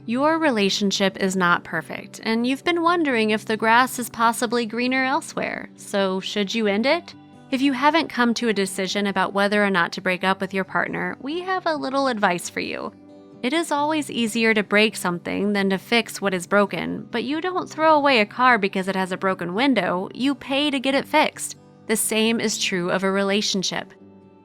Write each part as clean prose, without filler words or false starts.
Your relationship is not perfect, and you've been wondering if the grass is possibly greener elsewhere. So, should you end it? If you haven't come to a decision about whether or not to break up with your partner, we have a little advice for you. It is always easier to break something than to fix what is broken, but you don't throw away a car because it has a broken window, you pay to get it fixed. The same is true of a relationship.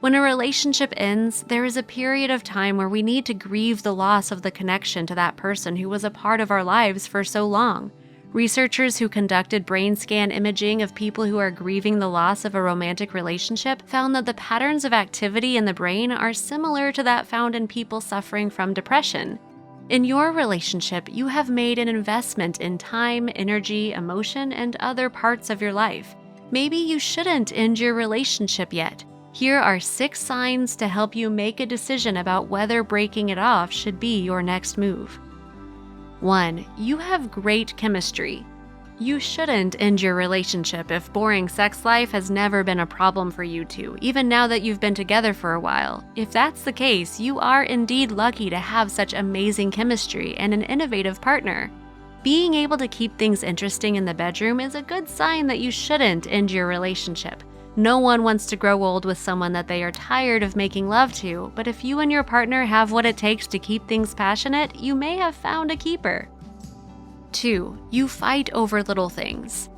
When a relationship ends, there is a period of time where we need to grieve the loss of the connection to that person who was a part of our lives for so long. Researchers who conducted brain scan imaging of people who are grieving the loss of a romantic relationship found that the patterns of activity in the brain are similar to that found in people suffering from depression. In your relationship, you have made an investment in time, energy, emotion, and other parts of your life. Maybe you shouldn't end your relationship yet. Here are 6 signs to help you make a decision about whether breaking it off should be your next move. 1. You have great chemistry. You shouldn't end your relationship if boring sex life has never been a problem for you two, even now that you've been together for a while. If that's the case, you are indeed lucky to have such amazing chemistry and an innovative partner. Being able to keep things interesting in the bedroom is a good sign that you shouldn't end your relationship. No one wants to grow old with someone that they are tired of making love to, but if you and your partner have what it takes to keep things passionate, you may have found a keeper. 2. You fight over little things.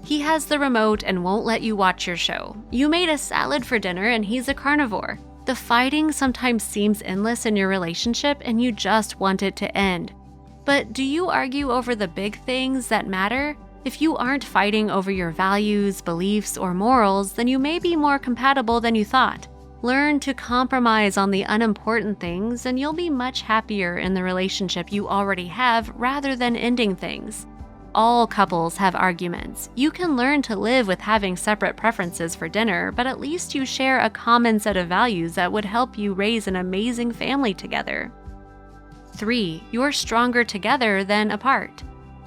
He has the remote and won't let you watch your show. You made a salad for dinner and he's a carnivore. The fighting sometimes seems endless in your relationship and you just want it to end. But do you argue over the big things that matter? If you aren't fighting over your values, beliefs, or morals, then you may be more compatible than you thought. Learn to compromise on the unimportant things and you'll be much happier in the relationship you already have rather than ending things. All couples have arguments. You can learn to live with having separate preferences for dinner, but at least you share a common set of values that would help you raise an amazing family together. 3. You're stronger together than apart.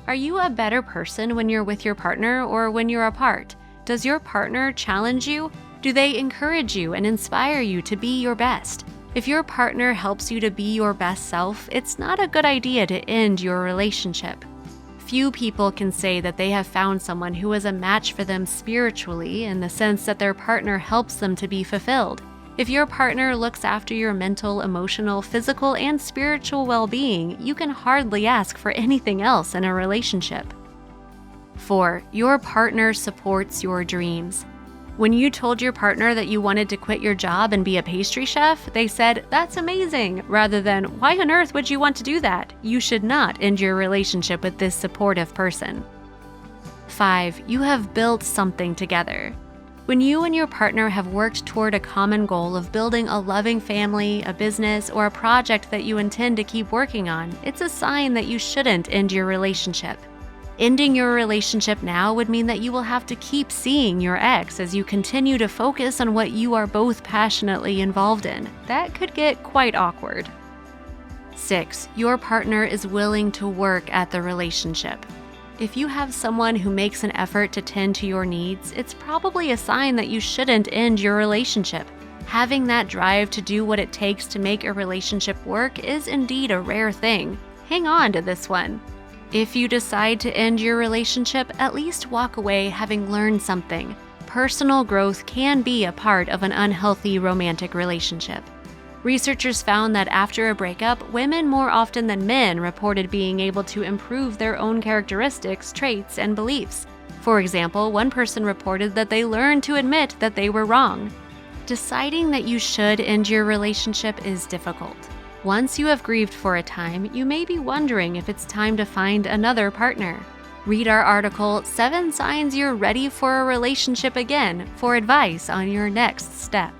Are you a better person when you're with your partner or when you're apart? Does your partner challenge you? Do they encourage you and inspire you to be your best? If your partner helps you to be your best self, it's not a good idea to end your relationship. Few people can say that they have found someone who is a match for them spiritually in the sense that their partner helps them to be fulfilled. If your partner looks after your mental, emotional, physical, and spiritual well-being, you can hardly ask for anything else in a relationship. 4. Your partner supports your dreams. When you told your partner that you wanted to quit your job and be a pastry chef, they said, "That's amazing," rather than, "Why on earth would you want to do that?" You should not end your relationship with this supportive person. 5. You have built something together. When you and your partner have worked toward a common goal of building a loving family, a business, or a project that you intend to keep working on, it's a sign that you shouldn't end your relationship. Ending your relationship now would mean that you will have to keep seeing your ex as you continue to focus on what you are both passionately involved in. That could get quite awkward. 6. Your partner is willing to work at the relationship. If you have someone who makes an effort to tend to your needs, it's probably a sign that you shouldn't end your relationship. Having that drive to do what it takes to make a relationship work is indeed a rare thing. Hang on to this one. If you decide to end your relationship, at least walk away having learned something. Personal growth can be a part of an unhealthy romantic relationship. Researchers found that after a breakup, women more often than men reported being able to improve their own characteristics, traits, and beliefs. For example, one person reported that they learned to admit that they were wrong. Deciding that you should end your relationship is difficult. Once you have grieved for a time, you may be wondering if it's time to find another partner. Read our article, 7 Signs You're Ready for a Relationship Again, for advice on your next step.